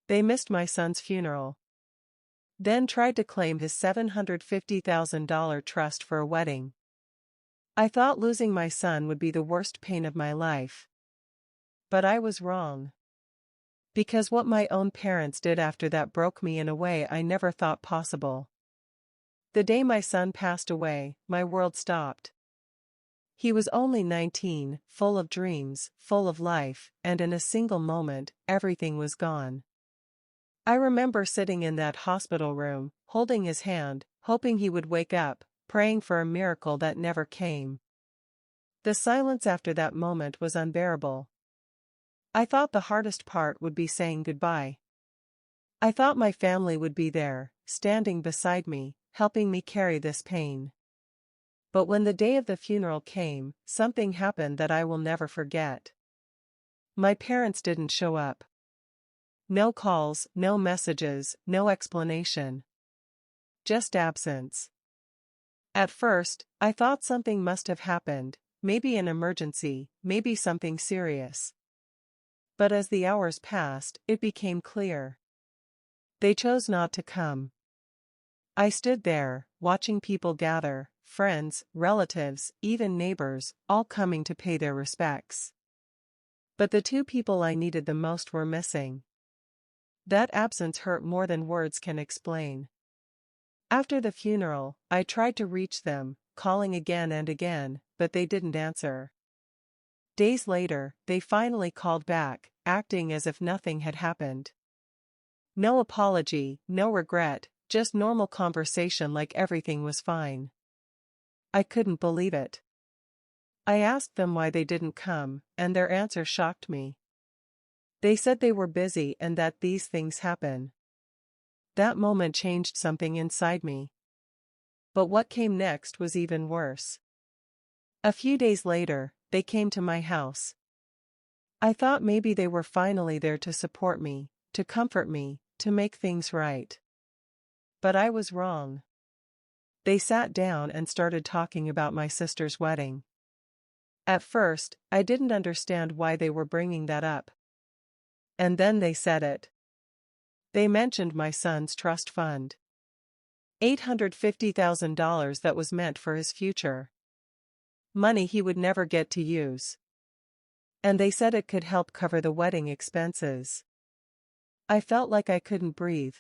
They missed my son's funeral. Then tried to claim his $750,000 trust for a wedding. I thought losing my son would be the worst pain of my life. But I was wrong. Because what my own parents did after that broke me in a way I never thought possible. The day my son passed away, my world stopped. He was only 19, full of dreams, full of life, and in a single moment, everything was gone. I remember sitting in that hospital room, holding his hand, hoping he would wake up, praying for a miracle that never came. The silence after that moment was unbearable. I thought the hardest part would be saying goodbye. I thought my family would be there, standing beside me, helping me carry this pain. But when the day of the funeral came, something happened that I will never forget. My parents didn't show up. No calls, no messages, no explanation. Just absence. At first, I thought something must have happened, maybe an emergency, maybe something serious. But as the hours passed, it became clear. They chose not to come. I stood there, watching people gather, friends, relatives, even neighbors, all coming to pay their respects. But the two people I needed the most were missing. That absence hurt more than words can explain. After the funeral, I tried to reach them, calling again and again, but they didn't answer. Days later, they finally called back, acting as if nothing had happened. No apology, no regret, just normal conversation like everything was fine. I couldn't believe it. I asked them why they didn't come, and their answer shocked me. They said they were busy and that these things happen. That moment changed something inside me. But what came next was even worse. A few days later, they came to my house. I thought maybe they were finally there to support me, to comfort me, to make things right. But I was wrong. They sat down and started talking about my sister's wedding. At first, I didn't understand why they were bringing that up. And then they said it. They mentioned my son's trust fund. $850,000 that was meant for his future. Money he would never get to use. And they said it could help cover the wedding expenses. I felt like I couldn't breathe.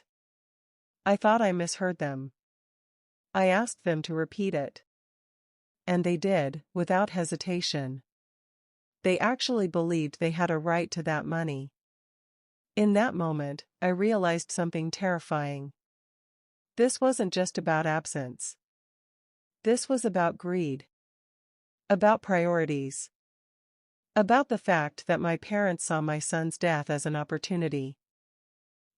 I thought I misheard them. I asked them to repeat it. And they did, without hesitation. They actually believed they had a right to that money. In that moment, I realized something terrifying. This wasn't just about absence. This was about greed. About priorities. About the fact that my parents saw my son's death as an opportunity.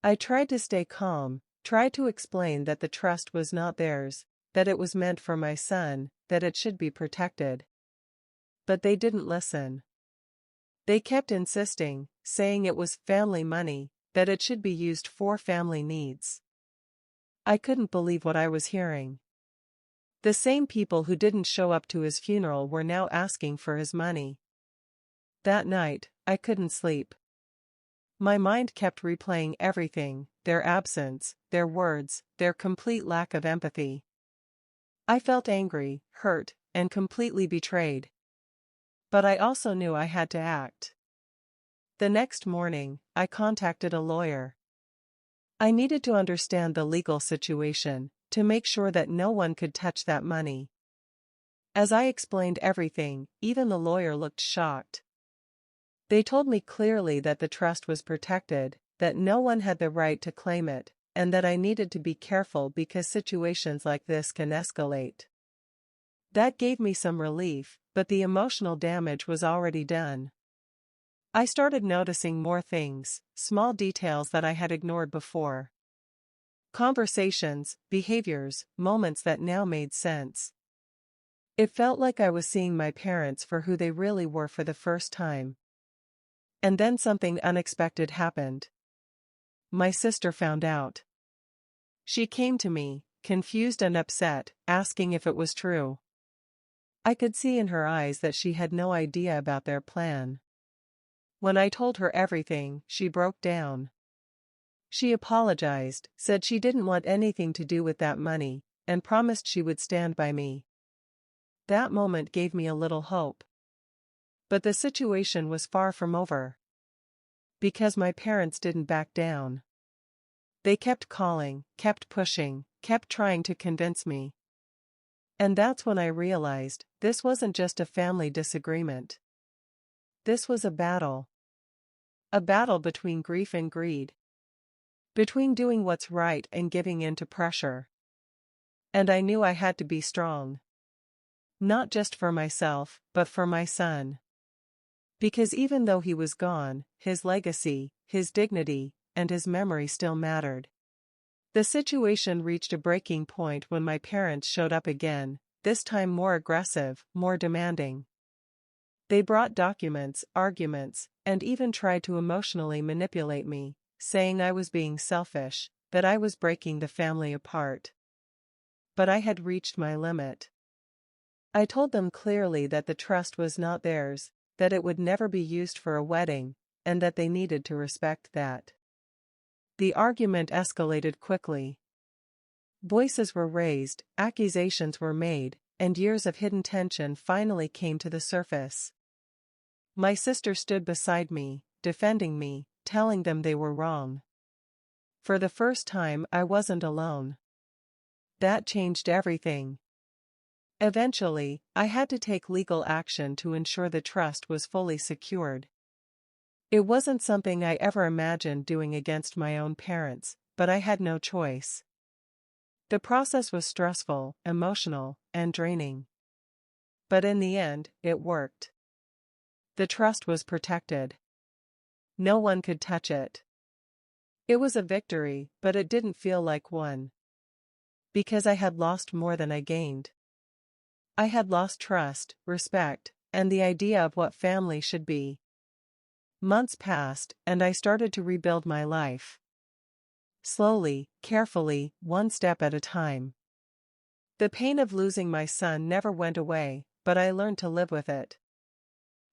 I tried to stay calm, tried to explain that the trust was not theirs, that it was meant for my son, that it should be protected. But they didn't listen. They kept insisting, saying it was family money, that it should be used for family needs. I couldn't believe what I was hearing. The same people who didn't show up to his funeral were now asking for his money. That night, I couldn't sleep. My mind kept replaying everything, their absence, their words, their complete lack of empathy. I felt angry, hurt, and completely betrayed. But I also knew I had to act. The next morning, I contacted a lawyer. I needed to understand the legal situation, to make sure that no one could touch that money. As I explained everything, even the lawyer looked shocked. They told me clearly that the trust was protected, that no one had the right to claim it, and that I needed to be careful because situations like this can escalate. That gave me some relief, but the emotional damage was already done. I started noticing more things, small details that I had ignored before. Conversations, behaviors, moments that now made sense. It felt like I was seeing my parents for who they really were for the first time. And then something unexpected happened. My sister found out. She came to me, confused and upset, asking if it was true. I could see in her eyes that she had no idea about their plan. When I told her everything, she broke down. She apologized, said she didn't want anything to do with that money, and promised she would stand by me. That moment gave me a little hope. But the situation was far from over. Because my parents didn't back down. They kept calling, kept pushing, kept trying to convince me. And that's when I realized, this wasn't just a family disagreement. This was a battle. A battle between grief and greed. Between doing what's right and giving in to pressure. And I knew I had to be strong. Not just for myself, but for my son. Because even though he was gone, his legacy, his dignity, and his memory still mattered. The situation reached a breaking point when my parents showed up again, this time more aggressive, more demanding. They brought documents, arguments, and even tried to emotionally manipulate me, saying I was being selfish, that I was breaking the family apart. But I had reached my limit. I told them clearly that the trust was not theirs, that it would never be used for a wedding, and that they needed to respect that. The argument escalated quickly. Voices were raised, accusations were made, and years of hidden tension finally came to the surface. My sister stood beside me, defending me, telling them they were wrong. For the first time, I wasn't alone. That changed everything. Eventually, I had to take legal action to ensure the trust was fully secured. It wasn't something I ever imagined doing against my own parents, but I had no choice. The process was stressful, emotional, and draining. But in the end, it worked. The trust was protected. No one could touch it. It was a victory, but it didn't feel like one. Because I had lost more than I gained. I had lost trust, respect, and the idea of what family should be. Months passed, and I started to rebuild my life. Slowly, carefully, one step at a time. The pain of losing my son never went away, but I learned to live with it.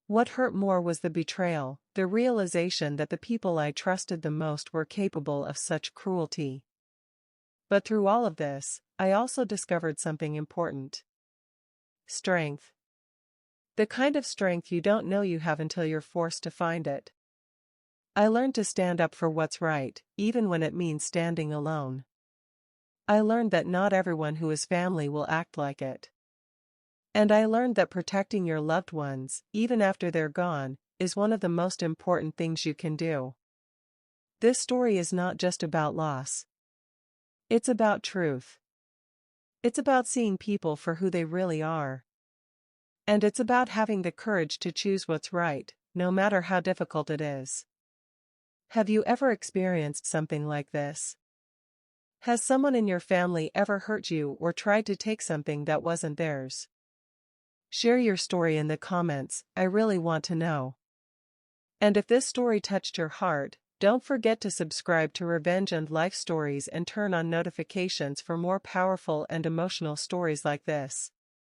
What hurt more was the betrayal, the realization that the people I trusted the most were capable of such cruelty. But through all of this, I also discovered something important. Strength. The kind of strength you don't know you have until you're forced to find it. I learned to stand up for what's right, even when it means standing alone. I learned that not everyone who is family will act like it. And I learned that protecting your loved ones, even after they're gone, is one of the most important things you can do. This story is not just about loss. It's about truth. It's about seeing people for who they really are. And it's about having the courage to choose what's right, no matter how difficult it is. Have you ever experienced something like this? Has someone in your family ever hurt you or tried to take something that wasn't theirs? Share your story in the comments, I really want to know. And if this story touched your heart, don't forget to subscribe to Revenge and Life Stories and turn on notifications for more powerful and emotional stories like this.